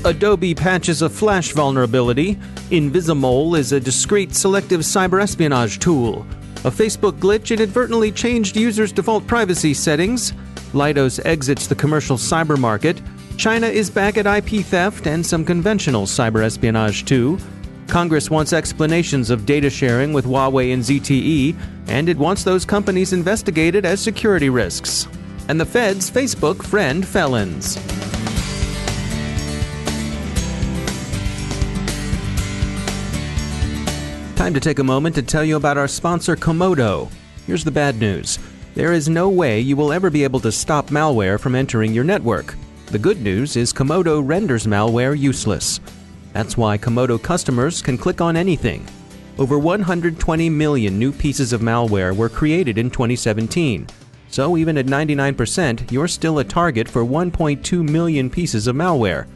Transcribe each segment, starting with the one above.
Adobe patches a flash vulnerability. Invisimole is a discrete selective cyber espionage tool. A Facebook glitch inadvertently changed users' default privacy settings. Leidos exits the commercial cyber market. China is back at IP theft and some conventional cyber espionage too. Congress wants explanations of data sharing with Huawei and ZTE, and it wants those companies investigated as security risks. And the Fed's Facebook friend felons. Time to take a moment to tell you about our sponsor, Komodo. Here's the bad news. There is no way you will ever be able to stop malware from entering your network. The good news is Komodo renders malware useless. That's why Komodo customers can click on anything. Over 120 million new pieces of malware were created in 2017. So even at 99%, you're still a target for 1.2 million pieces of malware.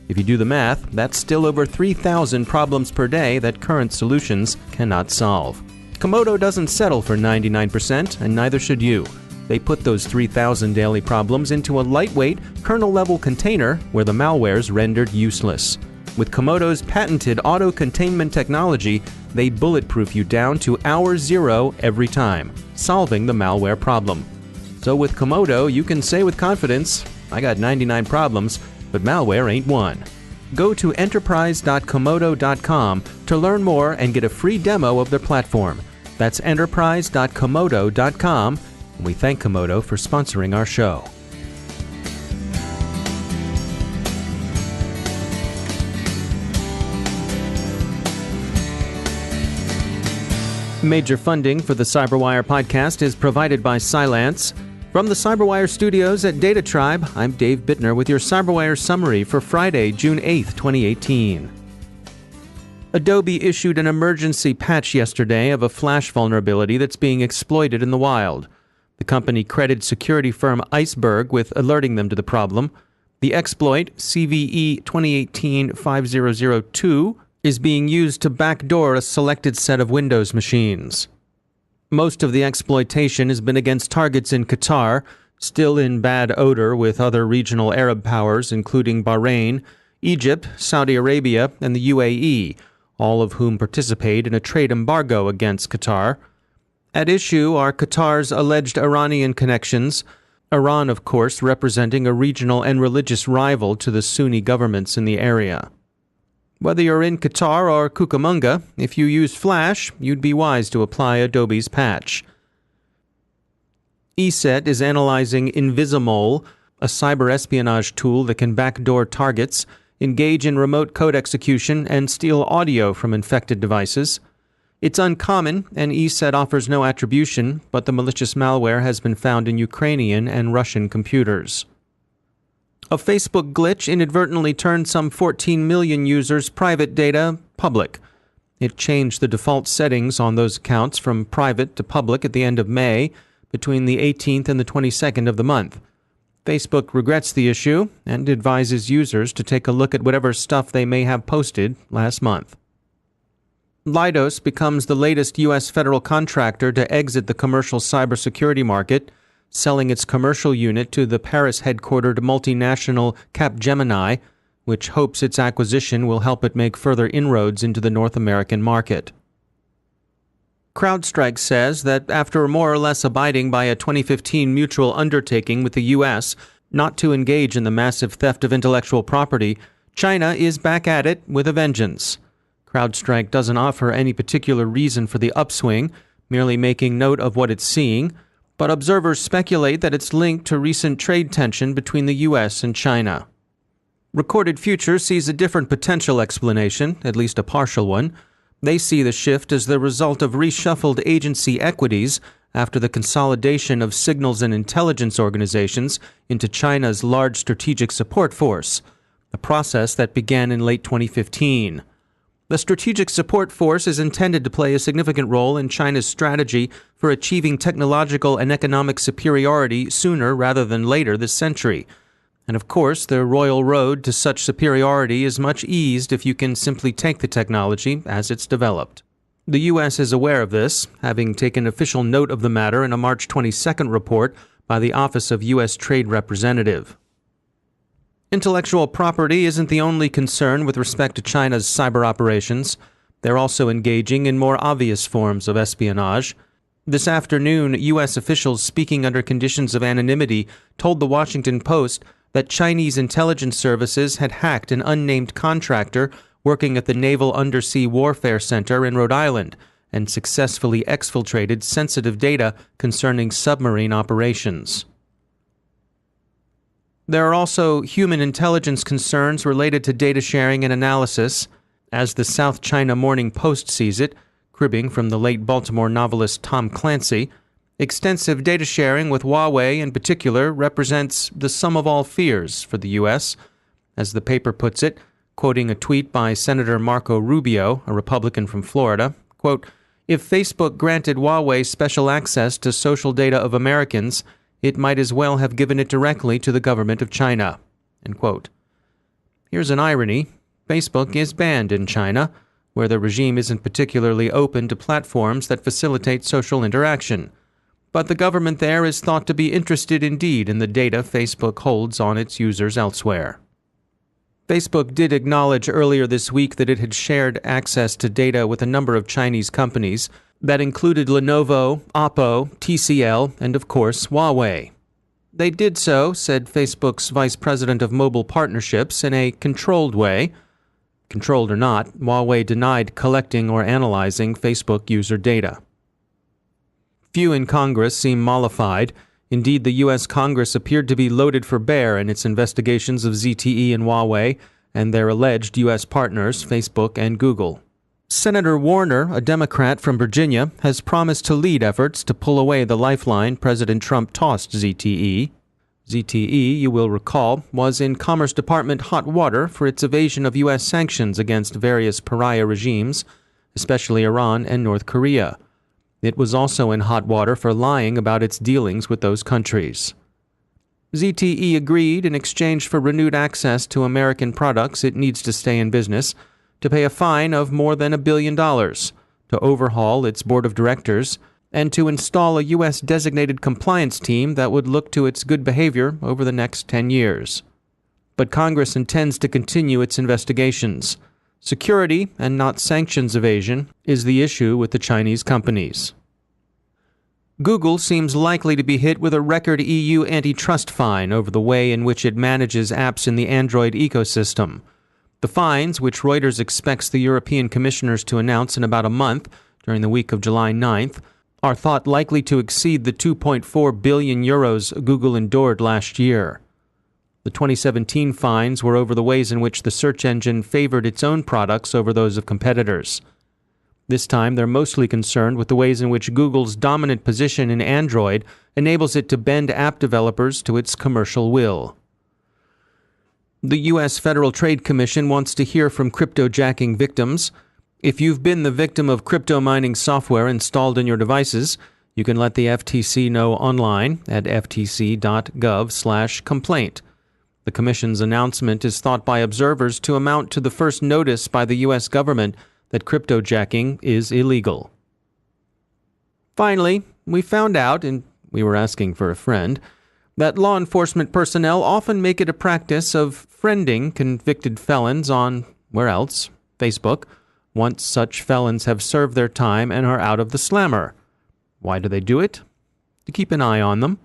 If you do the math, that's still over 3,000 problems per day that current solutions cannot solve. Komodo doesn't settle for 99%, and neither should you. They put those 3,000 daily problems into a lightweight, kernel-level container where the malware's rendered useless. With Komodo's patented auto-containment technology, they bulletproof you down to hour zero every time, solving the malware problem. So with Komodo, you can say with confidence, I got 99 problems, but malware ain't one. Go to enterprise.komodo.com to learn more and get a free demo of their platform. That's enterprise.komodo.com, and we thank Komodo for sponsoring our show. Major funding for the CyberWire podcast is provided by Cylance. From the CyberWire studios at Data Tribe, I'm Dave Bittner with your CyberWire summary for Friday, June 8th, 2018. Adobe issued an emergency patch yesterday of a flash vulnerability that's being exploited in the wild. The company credited security firm Iceberg with alerting them to the problem. The exploit, CVE 2018-5002, is being used to backdoor a selected set of Windows machines. Most of the exploitation has been against targets in Qatar, still in bad odor with other regional Arab powers including Bahrain, Egypt, Saudi Arabia, and the UAE, all of whom participate in a trade embargo against Qatar. At issue are Qatar's alleged Iranian connections, Iran, of course, representing a regional and religious rival to the Sunni governments in the area. Whether you're in Qatar or Cucamonga, if you use Flash, you'd be wise to apply Adobe's patch. ESET is analyzing Invisimole, a cyber espionage tool that can backdoor targets, engage in remote code execution, and steal audio from infected devices. It's uncommon, and ESET offers no attribution, but the malicious malware has been found in Ukrainian and Russian computers. A Facebook glitch inadvertently turned some 14 million users' private data public. It changed the default settings on those accounts from private to public at the end of May, between the 18th and the 22nd of the month. Facebook regrets the issue and advises users to take a look at whatever stuff they may have posted last month. Leidos becomes the latest U.S. federal contractor to exit the commercial cybersecurity market, selling its commercial unit to the Paris-headquartered multinational Capgemini, which hopes its acquisition will help it make further inroads into the North American market. CrowdStrike says that after more or less abiding by a 2015 mutual undertaking with the U.S. not to engage in the massive theft of intellectual property, China is back at it with a vengeance. CrowdStrike doesn't offer any particular reason for the upswing, merely making note of what it's seeing, but observers speculate that it's linked to recent trade tension between the U.S. and China. Recorded Future sees a different potential explanation, at least a partial one. They see the shift as the result of reshuffled agency equities after the consolidation of signals and intelligence organizations into China's large strategic support force, a process that began in late 2015. The Strategic Support Force is intended to play a significant role in China's strategy for achieving technological and economic superiority sooner rather than later this century. And of course, the royal road to such superiority is much eased if you can simply take the technology as it's developed. The U.S. is aware of this, having taken official note of the matter in a March 22nd report by the Office of U.S. Trade Representative. Intellectual property isn't the only concern with respect to China's cyber operations. They're also engaging in more obvious forms of espionage. This afternoon, U.S. officials speaking under conditions of anonymity told the Washington Post that Chinese intelligence services had hacked an unnamed contractor working at the Naval Undersea Warfare Center in Rhode Island and successfully exfiltrated sensitive data concerning submarine operations. There are also human intelligence concerns related to data sharing and analysis. As the South China Morning Post sees it, cribbing from the late Baltimore novelist Tom Clancy, extensive data sharing with Huawei in particular represents the sum of all fears for the U.S. As the paper puts it, quoting a tweet by Senator Marco Rubio, a Republican from Florida, quote, "If Facebook granted Huawei special access to social data of Americans, it might as well have given it directly to the government of China." End quote. Here's an irony. Facebook is banned in China, where the regime isn't particularly open to platforms that facilitate social interaction. But the government there is thought to be interested indeed in the data Facebook holds on its users elsewhere. Facebook did acknowledge earlier this week that it had shared access to data with a number of Chinese companies that included Lenovo, Oppo, TCL, and of course Huawei. They did so, said Facebook's vice president of mobile partnerships, in a controlled way. Controlled or not, Huawei denied collecting or analyzing Facebook user data. Few in Congress seem mollified. Indeed, the U.S. Congress appeared to be loaded for bear in its investigations of ZTE and Huawei and their alleged U.S. partners, Facebook and Google. Senator Warner, a Democrat from Virginia, has promised to lead efforts to pull away the lifeline President Trump tossed ZTE. ZTE, you will recall, was in Commerce Department hot water for its evasion of U.S. sanctions against various pariah regimes, especially Iran and North Korea. It was also in hot water for lying about its dealings with those countries. ZTE agreed, in exchange for renewed access to American products it needs to stay in business, to pay a fine of more than $1 billion, to overhaul its board of directors, and to install a U.S. designated compliance team that would look to its good behavior over the next 10 years. But Congress intends to continue its investigations. Security, and not sanctions evasion, is the issue with the Chinese companies. Google seems likely to be hit with a record EU antitrust fine over the way in which it manages apps in the Android ecosystem. The fines, which Reuters expects the European commissioners to announce in about a month, during the week of July 9th, are thought likely to exceed the 2.4 billion euros Google endured last year. The 2017 fines were over the ways in which the search engine favored its own products over those of competitors. This time, they're mostly concerned with the ways in which Google's dominant position in Android enables it to bend app developers to its commercial will. The U.S. Federal Trade Commission wants to hear from cryptojacking victims. If you've been the victim of crypto mining software installed in your devices, you can let the FTC know online at ftc.gov/complaint. The Commission's announcement is thought by observers to amount to the first notice by the U.S. government that cryptojacking is illegal. Finally, we found out, and we were asking for a friend, that law enforcement personnel often make it a practice of friending convicted felons on, where else? Facebook, once such felons have served their time and are out of the slammer. Why do they do it? To keep an eye on them.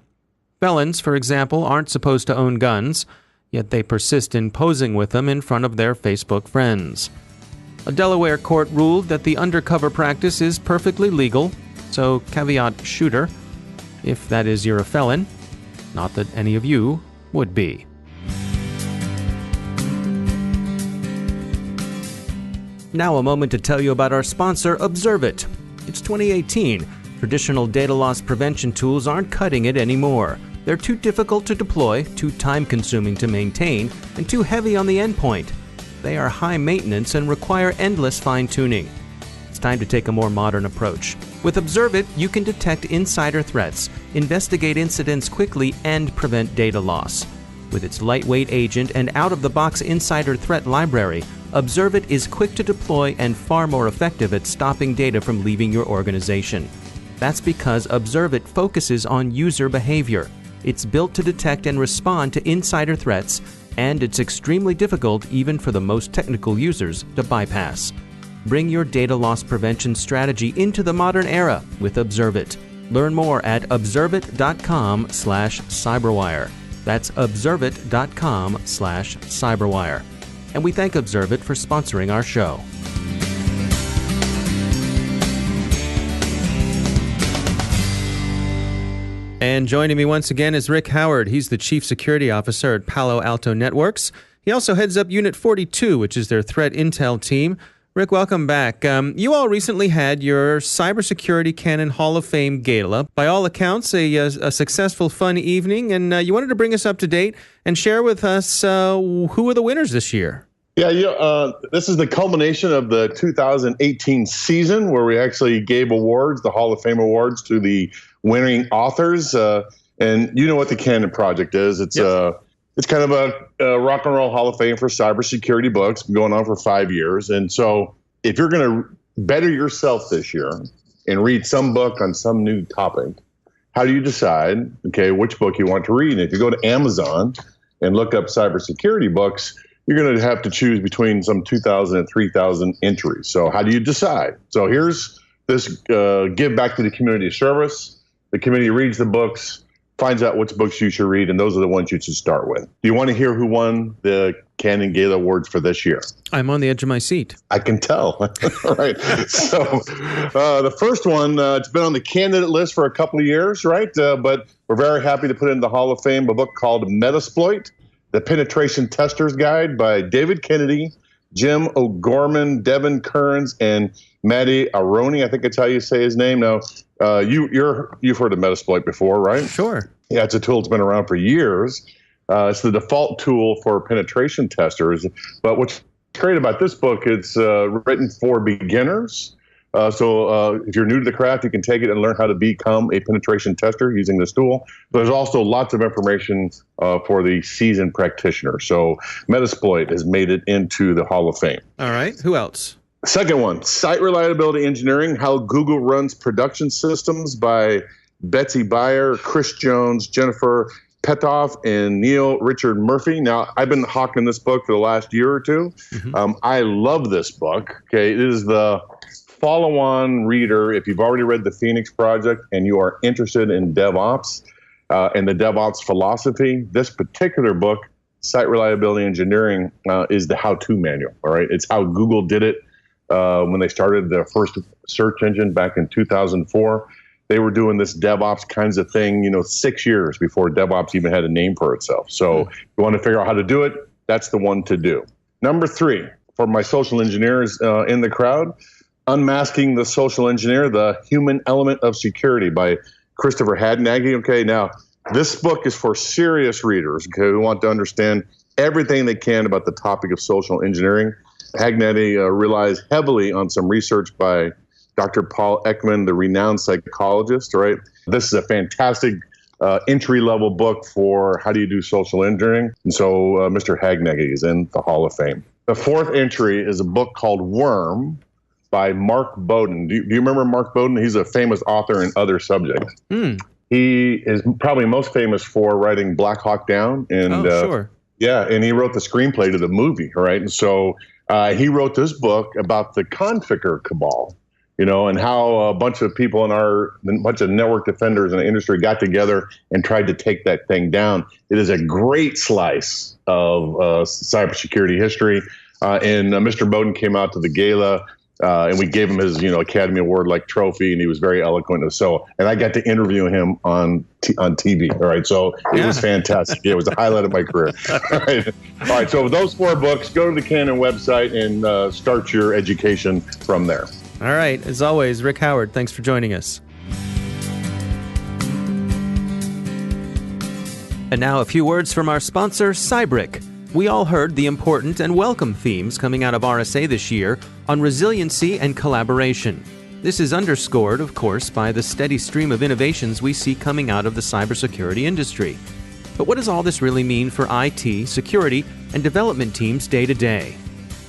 Felons, for example, aren't supposed to own guns, yet they persist in posing with them in front of their Facebook friends. A Delaware court ruled that the undercover practice is perfectly legal, so caveat shooter, if that is you're a felon, not that any of you would be. Now a moment to tell you about our sponsor, Observit. It's 2018. Traditional data loss prevention tools aren't cutting it anymore. They're too difficult to deploy, too time-consuming to maintain, and too heavy on the endpoint. They are high maintenance and require endless fine-tuning. It's time to take a more modern approach. With Observit, you can detect insider threats, investigate incidents quickly, and prevent data loss. With its lightweight agent and out-of-the-box insider threat library, Observit is quick to deploy and far more effective at stopping data from leaving your organization. That's because Observit focuses on user behavior. It's built to detect and respond to insider threats and it's extremely difficult even for the most technical users to bypass. Bring your data loss prevention strategy into the modern era with Observit. Learn more at observit.com/cyberwire. That's observit.com/cyberwire. And we thank Observit for sponsoring our show. And joining me once again is Rick Howard. He's the Chief Security Officer at Palo Alto Networks. He also heads up Unit 42, which is their threat intel team. Rick, welcome back. You all recently had your Cybersecurity Canon Hall of Fame Gala. By all accounts, a successful, fun evening, and you wanted to bring us up to date and share with us who were the winners this year. Yeah, this is the culmination of the 2018 season where we actually gave awards, the Hall of Fame awards, to the winning authors. And you know what the Canon Project is. It's it's kind of a rock and roll Hall of Fame for cybersecurity books, been going on for 5 years. And so if you're going to better yourself this year and read some book on some new topic, how do you decide, okay, which book you want to read? And if you go to Amazon and look up cybersecurity books, you're going to have to choose between some 2,000 and 3,000 entries. So how do you decide? So here's this give back to the community service. The community reads the books, finds out which books you should read, and those are the ones you should start with. Do you want to hear who won the Canon Gala Awards for this year? I'm on the edge of my seat. I can tell. All right. So the first one, it's been on the candidate list for a couple of years, right? But we're very happy to put in the Hall of Fame a book called Metasploit, The Penetration Tester's Guide by David Kennedy, Jim O'Gorman, Devin Kearns, and Matty Aroni. I think that's how you say his name. Now, you've heard of Metasploit before, right? Sure. Yeah, it's a tool that's been around for years. It's the default tool for penetration testers. But what's great about this book, it's written for beginners. So if you're new to the craft, you can take it and learn how to become a penetration tester using this tool. There's also lots of information for the seasoned practitioner. So Metasploit has made it into the Hall of Fame. All right. Who else? Second one, Site Reliability Engineering, How Google Runs Production Systems by Betsy Beyer, Chris Jones, Jennifer Petoff, and Neil Richard Murphy. Now, I've been hawking this book for the last year or two. Mm-hmm. I love this book. Okay, it is the follow-on reader if you've already read the Phoenix Project and you are interested in DevOps and the DevOps philosophy. This particular book, Site Reliability Engineering, is the how-to manual. All right, it's how Google did it when they started their first search engine back in 2004. They were doing this DevOps kinds of thing, 6 years before DevOps even had a name for itself. So if you want to figure out how to do it, that's the one to do. Number 3, for my social engineers in the crowd, Unmasking the Social Engineer, The Human Element of Security by Christopher Hadnagy. Okay, now this book is for serious readers, okay, who want to understand everything they can about the topic of social engineering. Hadnagy relies heavily on some research by Dr. Paul Ekman, the renowned psychologist, right? This is a fantastic entry-level book for how do you do social engineering. And so Mr. Hadnagy is in the Hall of Fame. The fourth entry is a book called Worm by Mark Bowden. Do you remember Mark Bowden? He's a famous author in other subjects. He is probably most famous for writing Black Hawk Down. And, sure. Yeah, and he wrote the screenplay to the movie, right? And so he wrote this book about the Conficker cabal, and how a bunch of people a bunch of network defenders in the industry got together and tried to take that thing down. It is a great slice of cybersecurity history. And Mr. Bowden came out to the gala, and we gave him his, Academy Award-like trophy, and he was very eloquent. And I got to interview him on TV. All right, so it was fantastic. It was the highlight of my career. All right. So with those 4 books, go to the Canon website and start your education from there. All right. As always, Rick Howard, thanks for joining us. And now a few words from our sponsor, Cybrick. We all heard the important and welcome themes coming out of RSA this year on resiliency and collaboration. This is underscored, of course, by the steady stream of innovations we see coming out of the cybersecurity industry. But what does all this really mean for IT, security, and development teams day to day?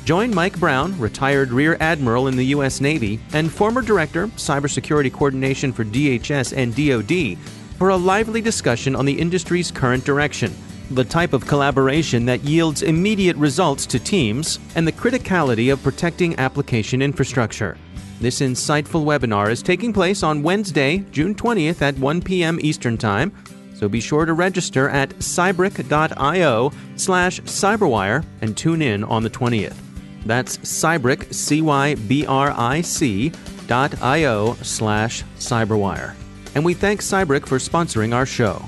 Join Mike Brown, retired Rear Admiral in the U.S. Navy and former Director, Cybersecurity Coordination for DHS and DoD, for a lively discussion on the industry's current direction the type of collaboration that yields immediate results to teams, and the criticality of protecting application infrastructure. This insightful webinar is taking place on Wednesday, June 20th at 1 p.m. Eastern Time, so be sure to register at cybric.io/cyberwire and tune in on the 20th. That's Cybric, cybric.io/cyberwire. And we thank Cybric for sponsoring our show.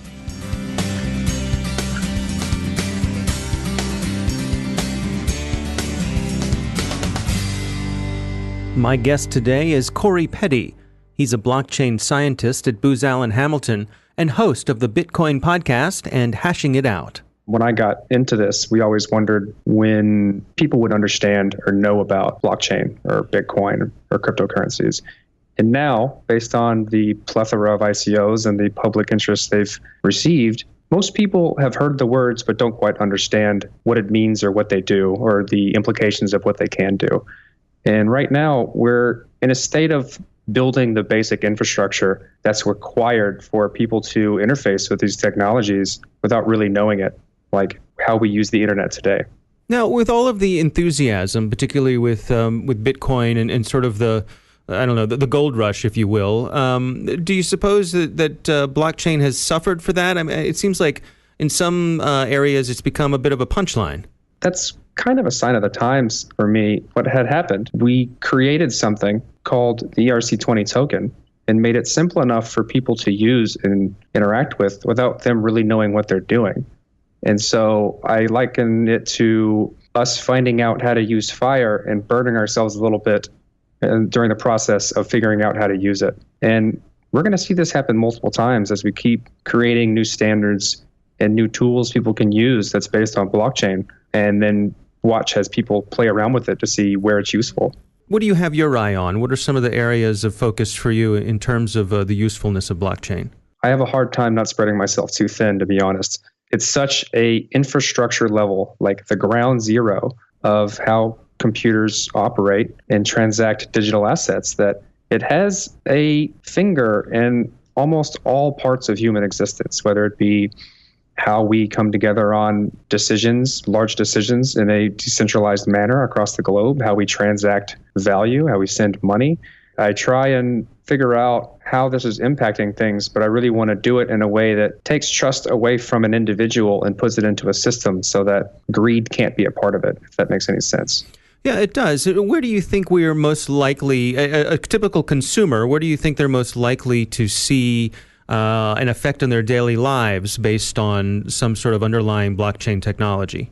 My guest today is Corey Petty. He's a blockchain scientist at Booz Allen Hamilton and host of the Bitcoin podcast and Hashing It Out. When I got into this, we always wondered when people would understand or know about blockchain or Bitcoin or cryptocurrencies. And now, based on the plethora of ICOs and the public interest they've received, most people have heard the words but don't quite understand what it means or what they do or the implications of what they can do. And right now, we're in a state of building the basic infrastructure that's required for people to interface with these technologies without really knowing it, like how we use the internet today. Now, with all of the enthusiasm, particularly with Bitcoin and sort of the gold rush, if you will, do you suppose that blockchain has suffered for that? I mean, it seems like in some areas it's become a bit of a punchline. That's kind of a sign of the times for me. What had happened, we created something called the ERC20 token and made it simple enough for people to use and interact with without them really knowing what they're doing. And so I liken it to us finding out how to use fire and burning ourselves a little bit during the process of figuring out how to use it. And we're going to see this happen multiple times as we keep creating new standards and new tools people can use that's based on blockchain, and then watch as people play around with it to see where it's useful. What do you have your eye on? What are some of the areas of focus for you in terms of the usefulness of blockchain? I have a hard time not spreading myself too thin, to be honest. It's such a infrastructure level, like the ground zero of how computers operate and transact digital assets, that it has a finger in almost all parts of human existence, whether it be how we come together on decisions, large decisions in a decentralized manner across the globe, how we transact value, how we send money. I try and figure out how this is impacting things, but I really want to do it in a way that takes trust away from an individual and puts it into a system so that greed can't be a part of it, if that makes any sense. Yeah, it does. Where do you think we are most likely, a typical consumer, where do you think they're most likely to see an effect on their daily lives based on some sort of underlying blockchain technology?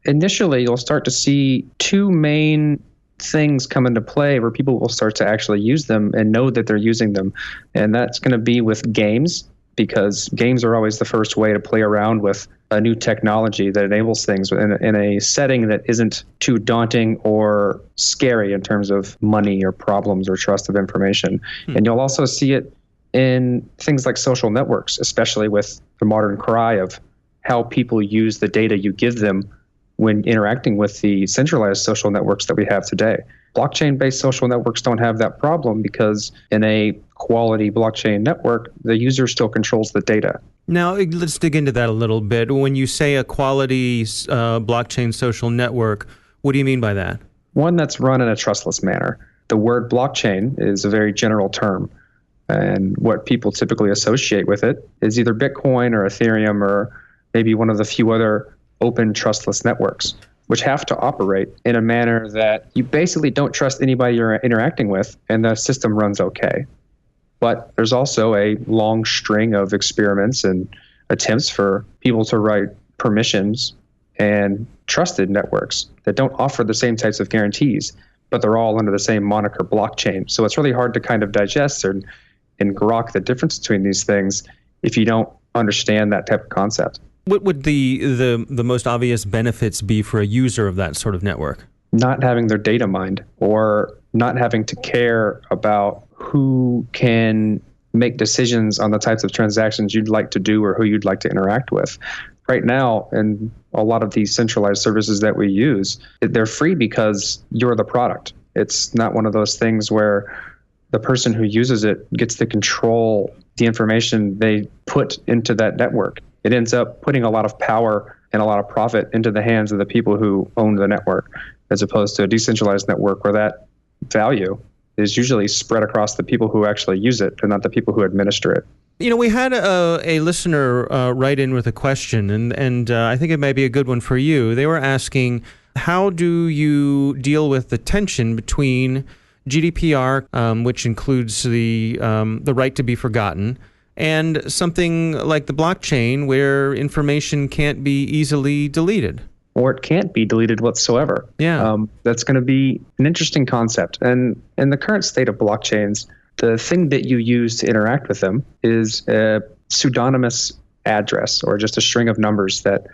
Initially, you'll start to see two main things come into play where people will start to actually use them and know that they're using them. And that's going to be with games, because games are always the first way to play around with a new technology that enables things in a setting that isn't too daunting or scary in terms of money or problems or trust of information. And you'll also see it in things like social networks, especially with the modern cry of how people use the data you give them when interacting with the centralized social networks that we have today. Blockchain-based social networks don't have that problem because in a quality blockchain network, the user still controls the data. Now, let's dig into that a little bit. When you say a quality blockchain social network, what do you mean by that? One that's run in a trustless manner. The word blockchain is a very general term. And what people typically associate with it is either Bitcoin or Ethereum or maybe one of the few other open trustless networks, which have to operate in a manner that you basically don't trust anybody you're interacting with, and the system runs okay. But there's also a long string of experiments and attempts for people to write permissions and trusted networks that don't offer the same types of guarantees, but they're all under the same moniker blockchain. So it's really hard to kind of digest and grok the difference between these things if you don't understand that type of concept. What would the most obvious benefits be for a user of that sort of network? Not having their data mined, or not having to care about who can make decisions on the types of transactions you'd like to do or who you'd like to interact with. Right now, in a lot of these centralized services that we use, they're free because you're the product. It's not one of those things where the person who uses it gets to control the information they put into that network. it ends up putting a lot of power and a lot of profit into the hands of the people who own the network, as opposed to a decentralized network where that value is usually spread across the people who actually use it and not the people who administer it. We had a listener write in with a question, and I think it might be a good one for you. They were asking, how do you deal with the tension between GDPR, which includes the right to be forgotten, and something like the blockchain where information can't be easily deleted? Or it can't be deleted whatsoever. Yeah. That's going to be an interesting concept. And in the current state of blockchains, the thing that you use to interact with them is a pseudonymous address or just a string of numbers that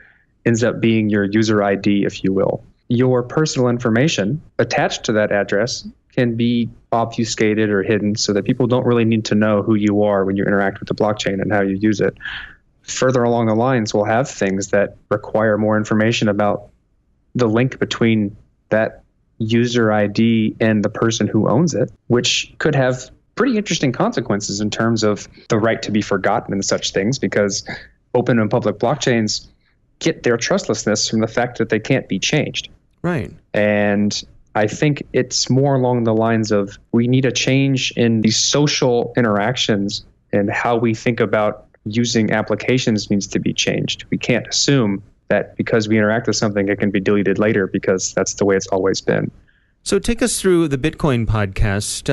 ends up being your user ID, if you will. Your personal information attached to that address can be obfuscated or hidden so that people don't really need to know who you are when you interact with the blockchain and how you use it. Further along the lines, we'll have things that require more information about the link between that user ID and the person who owns it, which could have pretty interesting consequences in terms of the right to be forgotten and such things, because open and public blockchains get their trustlessness from the fact that they can't be changed. Right. And I think it's more along the lines of we need a change in the social interactions and how we think about using applications needs to be changed. We can't assume that because we interact with something, it can be deleted later, because that's the way it's always been. So take us through the Bitcoin podcast.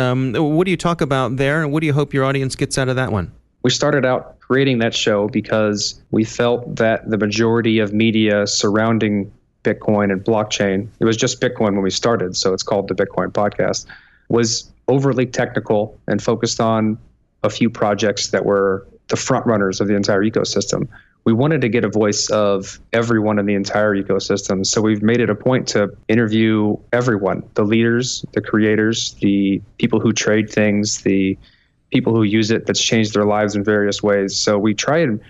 What do you talk about there, and what do you hope your audience gets out of that one? We started out creating that show because we felt that the majority of media surrounding Bitcoin and blockchain, it was just Bitcoin when we started, so it's called the Bitcoin podcast, was overly technical and focused on a few projects that were the front runners of the entire ecosystem. We wanted to get a voice of everyone in the entire ecosystem. So we've made it a point to interview everyone, the leaders, the creators, the people who trade things, the people who use it that's changed their lives in various ways. So we try and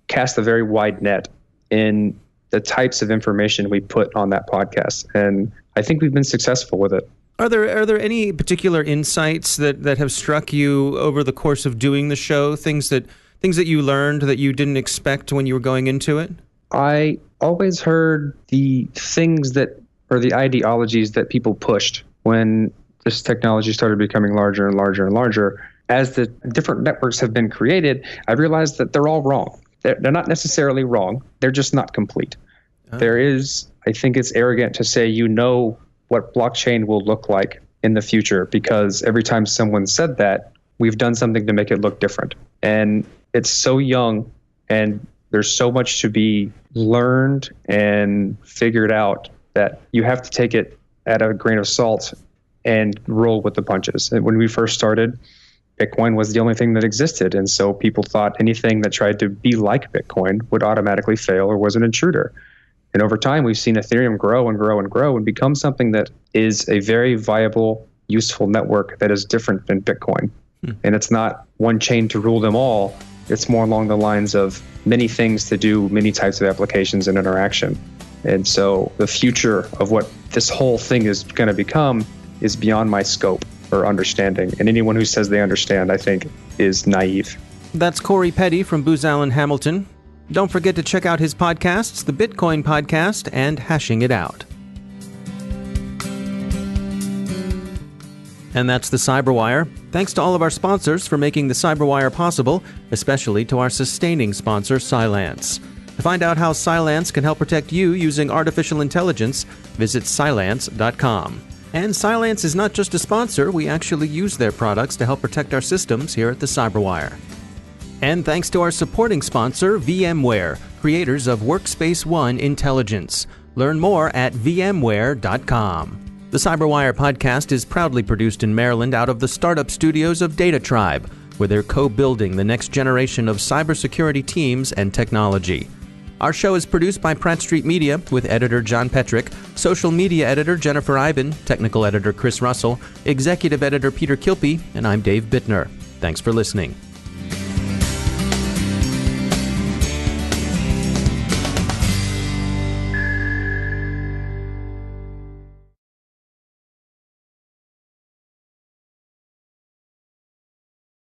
cast a very wide net in the types of information we put on that podcast. And I think we've been successful with it. Are there any particular insights that have struck you over the course of doing the show, things that you learned that you didn't expect when you were going into it? I always heard the things that, or the ideologies that people pushed when this technology started becoming larger and larger and larger. As the different networks have been created, I realized that they're all wrong. They're not necessarily wrong. They're just not complete. Oh. There is, I think it's arrogant to say what blockchain will look like in the future, because every time someone said that, we've done something to make it look different. And it's so young, and there's so much to be learned and figured out that you have to take it at a grain of salt and roll with the punches. And when we first started, Bitcoin was the only thing that existed. And so people thought anything that tried to be like Bitcoin would automatically fail or was an intruder. And over time, we've seen Ethereum grow and grow and grow and become something that is a very viable, useful network that is different than Bitcoin. And it's not one chain to rule them all. It's more along the lines of many things to do, many types of applications and interaction. And so the future of what this whole thing is going to become is beyond my scope or understanding. And anyone who says they understand, I think, is naive. That's Corey Petty from Booz Allen Hamilton. Don't forget to check out his podcasts, the Bitcoin Podcast and Hashing It Out. And that's the Cyberwire. Thanks to all of our sponsors for making the Cyberwire possible, especially to our sustaining sponsor, Cylance. To find out how Cylance can help protect you using artificial intelligence, visit Cylance.com. And Cylance is not just a sponsor, we actually use their products to help protect our systems here at the Cyberwire. And thanks to our supporting sponsor, VMware, creators of Workspace ONE Intelligence. Learn more at vmware.com. The Cyberwire podcast is proudly produced in Maryland out of the startup studios of Data Tribe, where they're co-building the next generation of cybersecurity teams and technology. Our show is produced by Pratt Street Media with editor John Petrick, social media editor Jennifer Iben, technical editor Chris Russell, executive editor Peter Kilpie, and I'm Dave Bittner. Thanks for listening.